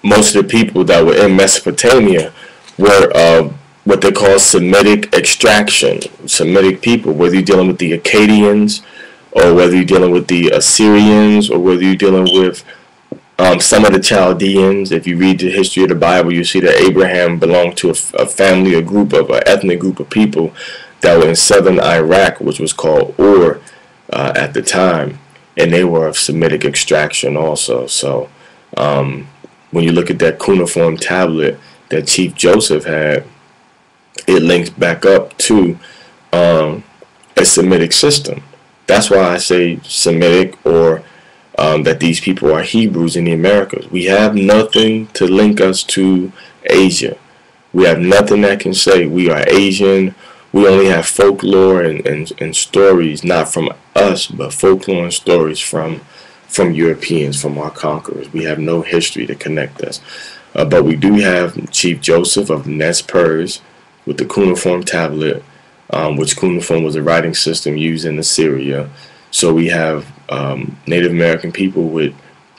most of the people that were in Mesopotamia were what they call Semitic extraction, Semitic people, whether you're dealing with the Akkadians or whether you're dealing with the Assyrians or whether you're dealing with some of the Chaldeans. If you read the history of the Bible, you see that Abraham belonged to a family, a group of, an ethnic group of people that were in southern Iraq, which was called Ur at the time, and they were of Semitic extraction also. So when you look at that cuneiform tablet that Chief Joseph had, it links back up to a Semitic system. That's why I say Semitic, or that these people are Hebrews in the Americas. We have nothing to link us to Asia. We have nothing that can say we are Asian. We only have folklore and stories, not from us, but folklore and stories from Europeans, from our conquerors. We have no history to connect us. But we do have Chief Joseph of Nez Perce with the cuneiform tablet, which cuneiform was a writing system used in Assyria. So we have Native American people with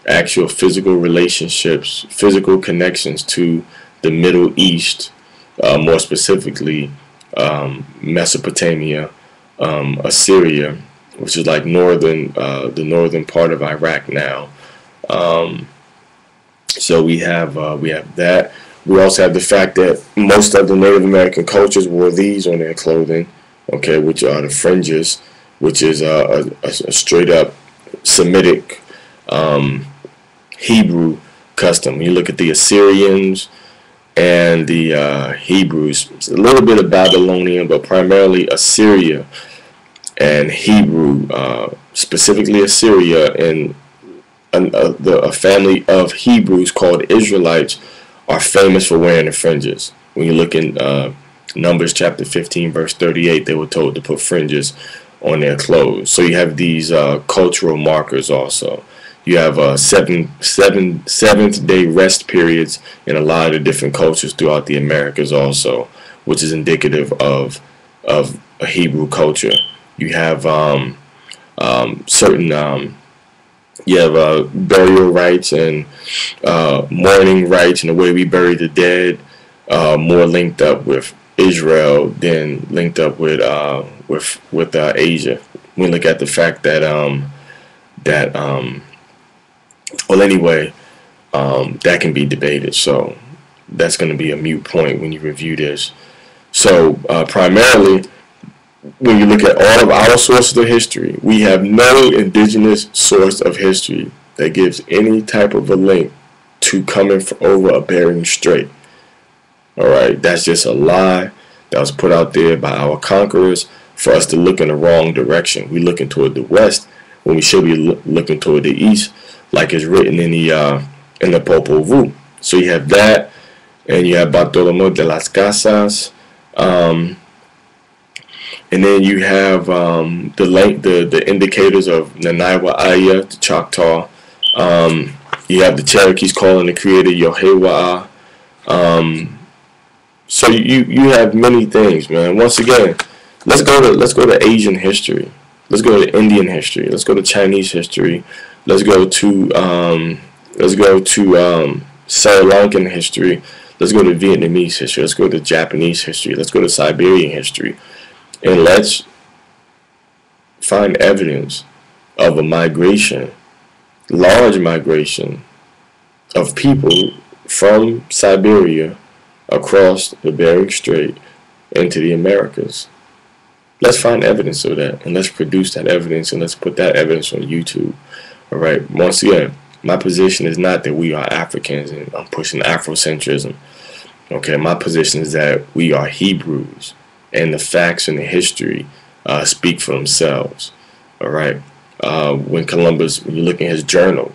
actual physical relationships, physical connections to the Middle East, more specifically Mesopotamia, Assyria, which is like the northern part of Iraq now. So we have that. We also have the fact that most of the Native American cultures wore these on their clothing, okay, which are the fringes, which is a straight up Semitic Hebrew custom. When you look at the Assyrians and the Hebrews, it's a little bit of Babylonian, but primarily Assyria and Hebrew, specifically Assyria, and a family of Hebrews called Israelites are famous for wearing the fringes. When you look in Numbers chapter 15 verse 38, they were told to put fringes on their clothes. So you have these cultural markers also. You have seventh day rest periods in a lot of the different cultures throughout the Americas also, which is indicative of a Hebrew culture. You have certain you have burial rites and mourning rites, and the way we bury the dead, more linked up with Israel than linked up with Asia. We look at the fact that well, anyway, that can be debated. So that's going to be a moot point when you review this. So primarily, when you look at all of our sources of history, we have no indigenous source of history that gives any type of a link to coming over a Bering Strait. All right, that's just a lie that was put out there by our conquerors for us to look in the wrong direction. We're looking toward the west when we should be looking toward the east, like it's written in the Popol Vuh. So you have that, and you have Bartolomé de las Casas. And then you have the indicators of Naniwa Aya, the Choctaw. You have the Cherokees calling the creator Yohewa. So you have many things, man. Once again, let's go to Asian history. Let's go to Indian history. Let's go to Chinese history. Let's go to Sri Lankan history. Let's go to Vietnamese history. Let's go to Japanese history. Let's go to Siberian history. And let's find evidence of a migration, large migration of people from Siberia across the Bering Strait into the Americas. Let's find evidence of that, and let's produce that evidence, and let's put that evidence on YouTube. All right. Once again, my position is not that we are Africans and I'm pushing Afrocentrism. Okay. My position is that we are Hebrews, and the facts and the history speak for themselves. All right. When Columbus, when you look in his journal,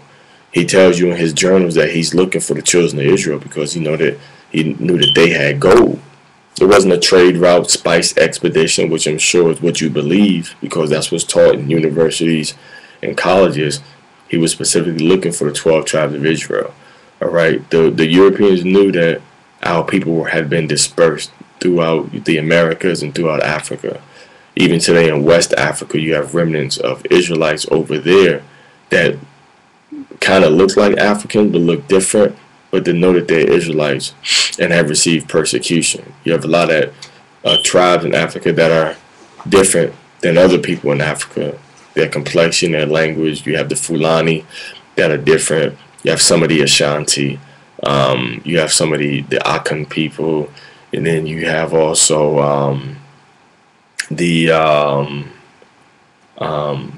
he tells you in his journals that he's looking for the children of Israel because he knew that they had gold. It wasn't a trade route, spice expedition, which I'm sure is what you believe because that's what's taught in universities and colleges. He was specifically looking for the 12 tribes of Israel. All right. The Europeans knew that our people had been dispersed throughout the Americas and throughout Africa. Even today in West Africa, you have remnants of Israelites over there that kind of look like Africans but look different. but to know that they're Israelites and have received persecution. You have a lot of tribes in Africa that are different than other people in Africa. Their complexion, their language. You have the Fulani that are different. You have some of the Ashanti. You have some of the Akan people, and then you have also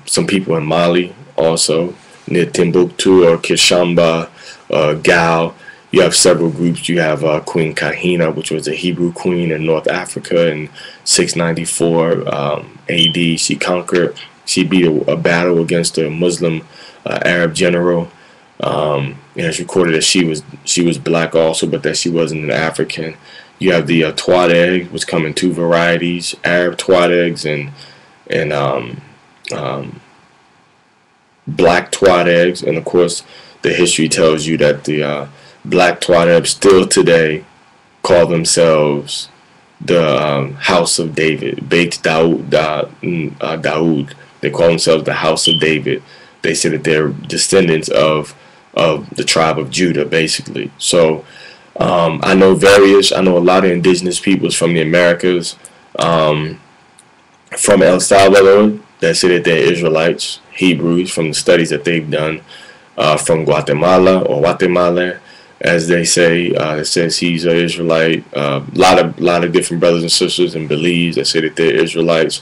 some people in Mali also, near Timbuktu or Kishamba, Gal. You have several groups. You have Queen Kahina, which was a Hebrew queen in North Africa in 694 AD. She conquered. She beat a battle against a Muslim Arab general. And it's recorded that she was black also, but that she wasn't an African. You have the Tuareg, which come in two varieties: Arab Tuaregs and black Tuaregs. And of course, the history tells you that the black Tuaregs still today call themselves the House of David, Beit Daoud. They call themselves the House of David. They say that they're descendants of the tribe of Judah, basically. So I know a lot of indigenous peoples from the Americas, from El Salvador, that say that they're Israelites, Hebrews, from the studies that they've done, from Guatemala, or Guatemala, as they say, it says he's an Israelite. Lot of different brothers and sisters in Belize that say that they're Israelites.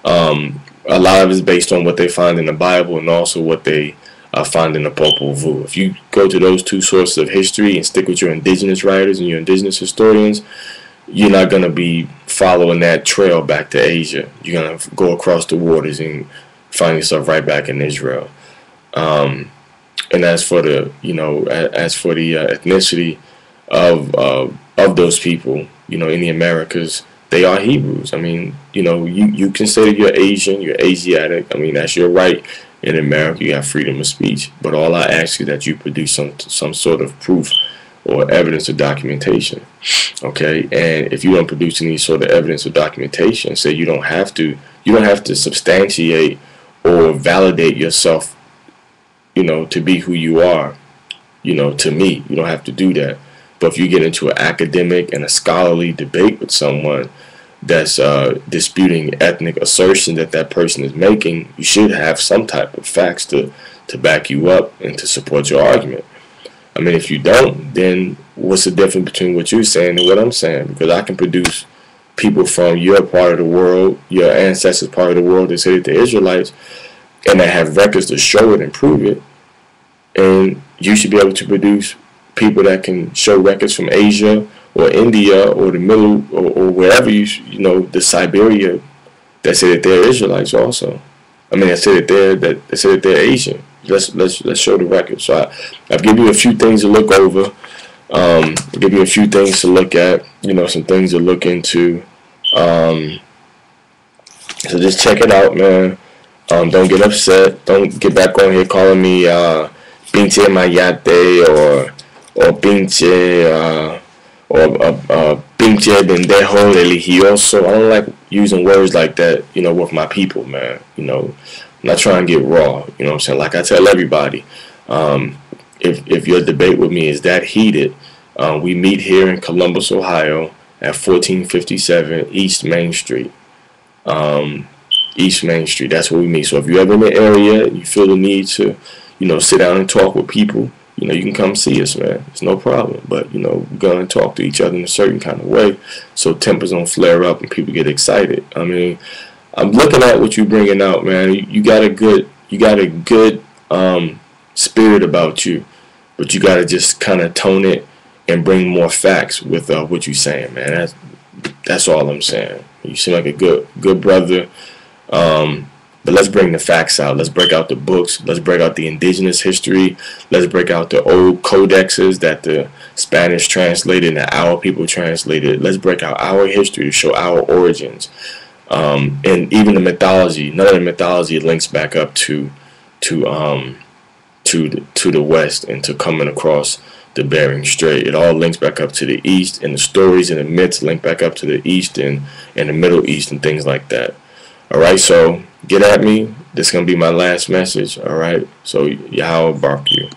A lot of it is based on what they find in the Bible and also what they find in the Popol Vuh. If you go to those two sources of history and stick with your indigenous writers and your indigenous historians, you're not going to be following that trail back to Asia. You're going to go across the waters and find yourself right back in Israel. And as for the ethnicity of those people, in the Americas, they are Hebrews. I mean, you consider you're Asian, you're Asiatic. I mean, that's your right. In America, you have freedom of speech. But all I ask is that you produce some sort of proof or evidence or documentation. Okay? And if you don't produce any sort of evidence or documentation, say you don't have to substantiate or validate yourself, to be who you are, to me. You don't have to do that. But if you get into an academic and a scholarly debate with someone that's disputing ethnic assertion that person is making, you should have some type of facts to back you up and to support your argument. I mean, if you don't, then what's the difference between what you're saying and what I'm saying? Because I can produce people from your part of the world, your ancestors' part of the world, that say that they're Israelites, and that have records to show it and prove it. And you should be able to produce people that can show records from Asia or India or the middle or wherever the Siberia, that say that they're Israelites also. I mean, they say that they're Asian. Let's show the record. So I've given you a few things to look over. I'll give you a few things to look at. Some things to look into. So just check it out, man. Don't get upset. Don't get back on here calling me pinche mayate or pinche pinche pendejo religioso. I don't like using words like that, with my people, man. I'm not trying to get raw, you know what I'm saying? Like I tell everybody, if your debate with me is that heated, we meet here in Columbus, Ohio at 1457 East Main Street. East Main Street, that's where we meet. So if you're ever in the area and you feel the need to, sit down and talk with people, you can come see us, man. It's no problem. But, we're going to talk to each other in a certain kind of way so tempers don't flare up and people get excited. I mean, I'm looking at what you're bringing out, man. You got a good spirit about you, but you got to just kind of tone it and bring more facts with what you're saying, man. That's all I'm saying. You seem like a good brother. But let's bring the facts out. Let's break out the books. Let's break out the indigenous history. Let's break out the old codexes that the Spanish translated and our people translated. Let's break out our history to show our origins. And even the mythology. None of the mythology links back up to the west and to coming across the Bering Strait. It all links back up to the east, and the stories and the myths link back up to the east and the Middle East and things like that. Alright, so get at me. This is going to be my last message. Alright, so Yahweh bark you.